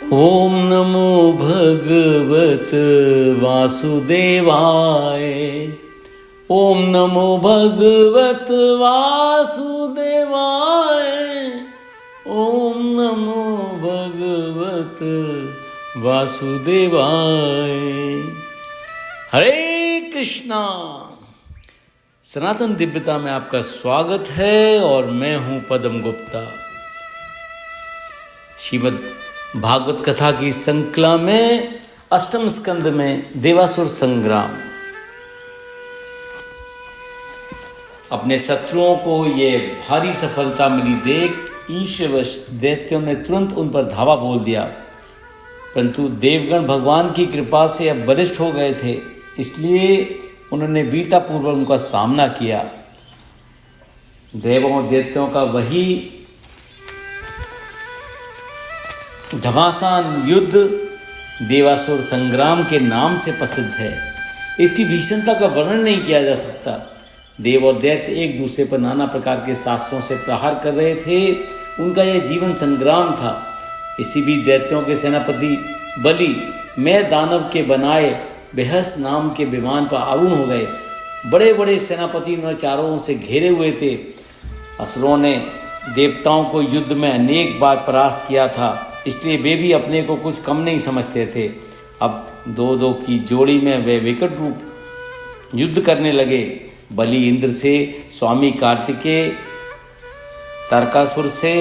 ओम नमो भगवत वासुदेवाय। ओम नमो भगवत वासुदेवाय। ओम नमो भगवत वासुदेवाय। हरे कृष्णा। सनातन दिव्यता में आपका स्वागत है और मैं हूं पद्म गुप्ता। श्रीमद् भागवत कथा की संकला में अष्टम स्कंद में देवासुर संग्राम। अपने शत्रुओं को ये भारी सफलता मिली देख ईर्ष्यावश दैत्यों ने तुरंत उन पर धावा बोल दिया, परंतु देवगण भगवान की कृपा से अब बलिष्ठ हो गए थे, इसलिए उन्होंने वीरतापूर्वक उनका सामना किया। देवों और दैत्यों का वही घमासान युद्ध देवासुर संग्राम के नाम से प्रसिद्ध है। इसकी भीषणता का वर्णन नहीं किया जा सकता। देव और दैत्य एक दूसरे पर नाना प्रकार के शास्त्रों से प्रहार कर रहे थे। उनका यह जीवन संग्राम था। इसी बीच दैत्यों के सेनापति बलि मैं दानव के बनाए बेहस नाम के विमान पर आरूढ़ हो गए। बड़े बड़े सेनापति उन्हें चारों ओर से घेरे हुए थे। असुरों ने देवताओं को युद्ध में अनेक बार परास्त किया था, इसलिए वे भी अपने को कुछ कम नहीं समझते थे। अब दो दो की जोड़ी में वे विकट रूप युद्ध करने लगे। बलि इंद्र से, स्वामी कार्तिकेय तारकासुर से,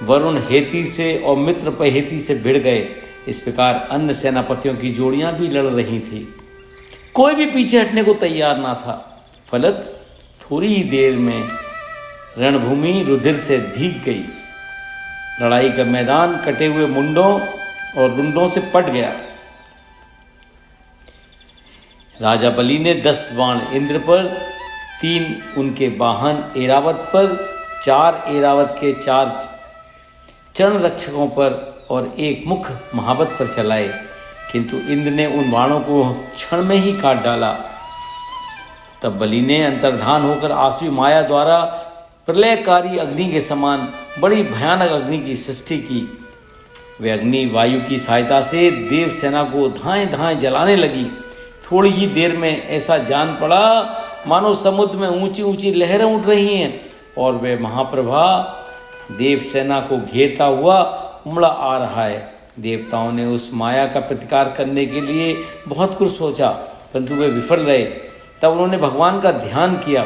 वरुण हेती से और मित्र पहेती से भिड़ गए। इस प्रकार अन्य सेनापतियों की जोड़ियां भी लड़ रही थी। कोई भी पीछे हटने को तैयार ना था। फलत थोड़ी ही देर में रणभूमि रुधिर से भीग गई। लड़ाई का मैदान कटे हुए मुंडों और रुंडों से पट गया। राजा बलि ने 10 बाण इंद्र पर, 3 उनके वाहन ऐरावत पर, 4 ऐरावत के 4 चरण रक्षकों पर और 1 मुख महावत पर चलाए, किंतु इंद्र ने उन बाणों को क्षण में ही काट डाला। तब बलि ने अंतर्धान होकर आसुरी माया द्वारा प्रलयकारी अग्नि के समान बड़ी भयानक अग्नि की सृष्टि की। वे अग्नि वायु की सहायता से देव सेना को धाएं धाएं जलाने लगी। थोड़ी ही देर में ऐसा जान पड़ा मानो समुद्र में ऊंची ऊंची लहरें उठ रही हैं और वे महाप्रभा देव सेना को घेरता हुआ उमड़ा आ रहा है। देवताओं ने उस माया का प्रतिकार करने के लिए बहुत कुछ सोचा, परंतु वे विफल रहे। तब उन्होंने भगवान का ध्यान किया।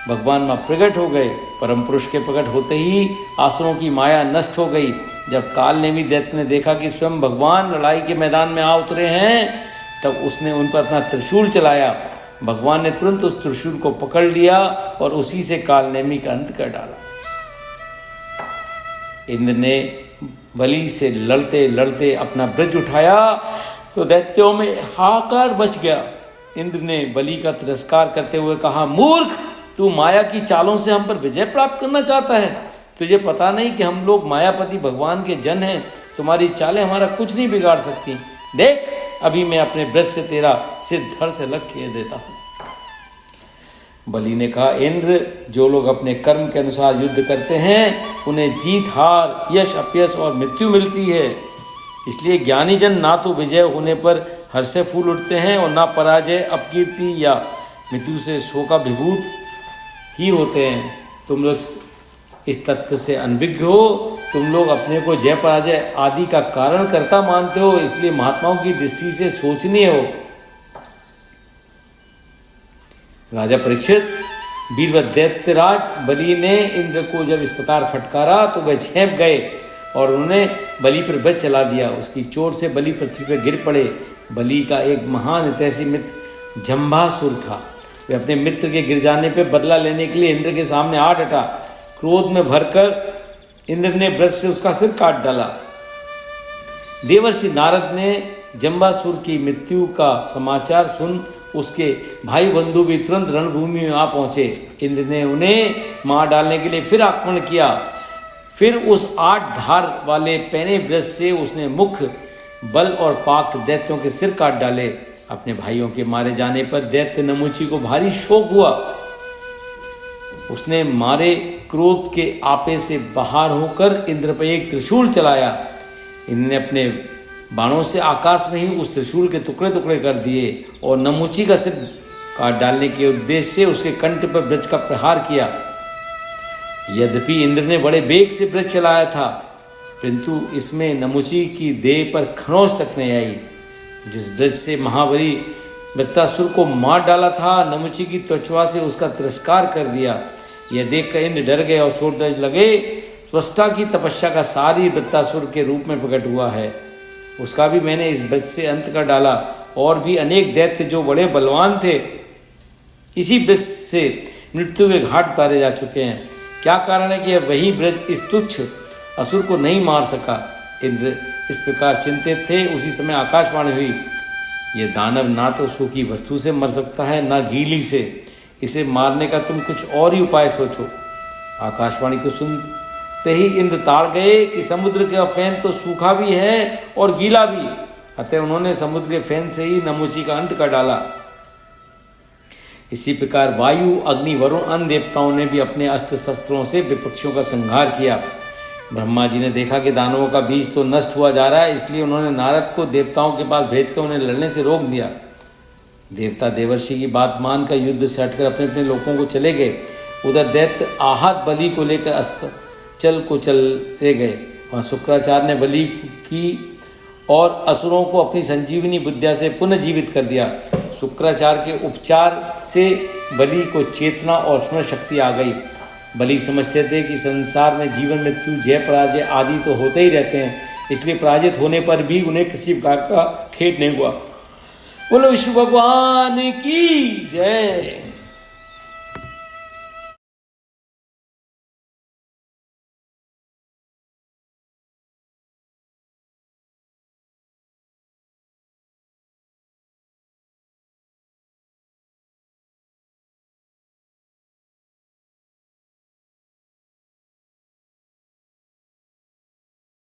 भगवान मां प्रकट हो गए। परम पुरुष के प्रकट होते ही आसुरों की माया नष्ट हो गई। जब काल नेमी दैत्य ने देखा कि स्वयं भगवान लड़ाई के मैदान में आ उतरे हैं, तब उसने उन पर अपना त्रिशूल चलाया। भगवान ने तुरंत उस त्रिशूल को पकड़ लिया और उसी से काल नेमी का अंत कर डाला। इंद्र ने बलि से लड़ते लड़ते अपना ब्रज उठाया तो दैत्यों में हाहाकार मच गया। इंद्र ने बलि का तिरस्कार करते हुए कहा, मूर्ख, तू माया की चालों से हम पर विजय प्राप्त करना चाहता है। तुझे पता नहीं कि हम लोग मायापति भगवान के जन हैं। तुम्हारी चालें हमारा कुछ नहीं बिगाड़ सकती। देख, अभी मैं अपने ब्रज से तेरा सिर धड़ से लग के देता हूं। बलि ने कहा, इंद्र, जो लोग अपने कर्म के अनुसार युद्ध करते हैं उन्हें जीत हार, यश अपयश और मृत्यु मिलती है। इसलिए ज्ञानी जन ना तो विजय होने पर हर्ष से फूल उठते हैं और ना पराजय, अपकीर्ति या मृत्यु से शोकाभिभूत ही होते हैं। तुम लोग इस तथ्य से अनभिज्ञ हो। तुम लोग अपने को जय पराजय आदि का कारण कर्ता मानते हो, इसलिए महात्माओं की दृष्टि से सोचनीय हो। राजा परीक्षित, वीरवत दैत्यराज बलि ने इंद्र को जब इस प्रकार फटकारा तो वह झेप गए और उन्होंने बलि पर ब्रज चला दिया। उसकी चोट से बलि पृथ्वी पर गिर पड़े। बलि का एक महान हितैषी मित्र जंभासुर था। वे अपने मित्र के गिर जाने पर बदला लेने के लिए इंद्र के सामने आ डटा। क्रोध में भरकर इंद्र ने ब्रज से उसका सिर काट डाला। देवर्षि नारद ने जंभासुर की मृत्यु का समाचार सुन उसके भाई बंधु भी तुरंत रणभूमि में आ पहुंचे। इंद्र ने उन्हें मार डालने के लिए फिर आक्रमण किया। फिर उस 8 धार वाले पैने ब्रज से उसने मुख, बल और पाक दैत्यों के सिर काट डाले। अपने भाइयों के मारे जाने पर दैत्य नमुची को भारी शोक हुआ। उसने मारे क्रोध के आपे से बाहर होकर इंद्र पर एक त्रिशूल चलाया। इन्होंने अपने बाणों से आकाश में ही उस त्रिशूल के टुकड़े टुकड़े कर दिए और नमुची का सिर काट डालने के उद्देश्य से उसके कंठ पर ब्रज का प्रहार किया। यद्यपि इंद्र ने बड़े वेग से ब्रज चलाया था, परंतु इसमें नमुची की देह पर खरोंच तक नहीं आई। जिस ब्रज से महाबली वृत्रासुर को मार डाला था, नमुची की त्वचा से उसका तिरस्कार कर दिया। यह देखकर इंद्र डर गए और छोड़ने लगे। स्रष्टा की तपस्या का सारी वृत्रासुर के रूप में प्रकट हुआ है, उसका भी मैंने इस ब्रज से अंत कर डाला। और भी अनेक दैत्य जो बड़े बलवान थे, इसी ब्रज से मृत्यु के घाट उतारे जा चुके हैं। क्या कारण है कि वही ब्रज इस तुच्छ असुर को नहीं मार सका? इंद्र इस प्रकार चिंतित थे, उसी समय आकाशवाणी हुई, ये दानव ना तो सूखी वस्तु से मर सकता है, ना गीली से। इसे मारने का तुम कुछ और ही उपाय सोचो। आकाशवाणी को सुनते ही इंद्र ताड़ गए कि समुद्र का फेन तो सूखा भी है और गीला भी। अतः उन्होंने समुद्र के फेन से ही नमुची का अंत कर डाला। इसी प्रकार वायु, अग्नि, वरुण, अन्य देवताओं ने भी अपने अस्त्र शस्त्रों से विपक्षियों का संहार किया। ब्रह्मा जी ने देखा कि दानवों का बीज तो नष्ट हुआ जा रहा है, इसलिए उन्होंने नारद को देवताओं के पास भेजकर उन्हें लड़ने से रोक दिया। देवता देवर्षि की बात मानकर युद्ध से हटकर अपने अपने लोगों को चले गए। उधर दैत्य आहत बलि को लेकर अस्त्र को चले गए। वहाँ शुक्राचार्य ने बलि की और असुरों को अपनी संजीवनी विद्या से पुनर्जीवित कर दिया। शुक्राचार्य के उपचार से बलि को चेतना और स्मरण शक्ति आ गई। बलि समझते थे कि संसार में जीवन मृत्यु, जय पराजय आदि तो होते ही रहते हैं, इसलिए पराजित होने पर भी उन्हें किसी प्रकार का खेद नहीं हुआ। बोलो विष्णु भगवान की जय।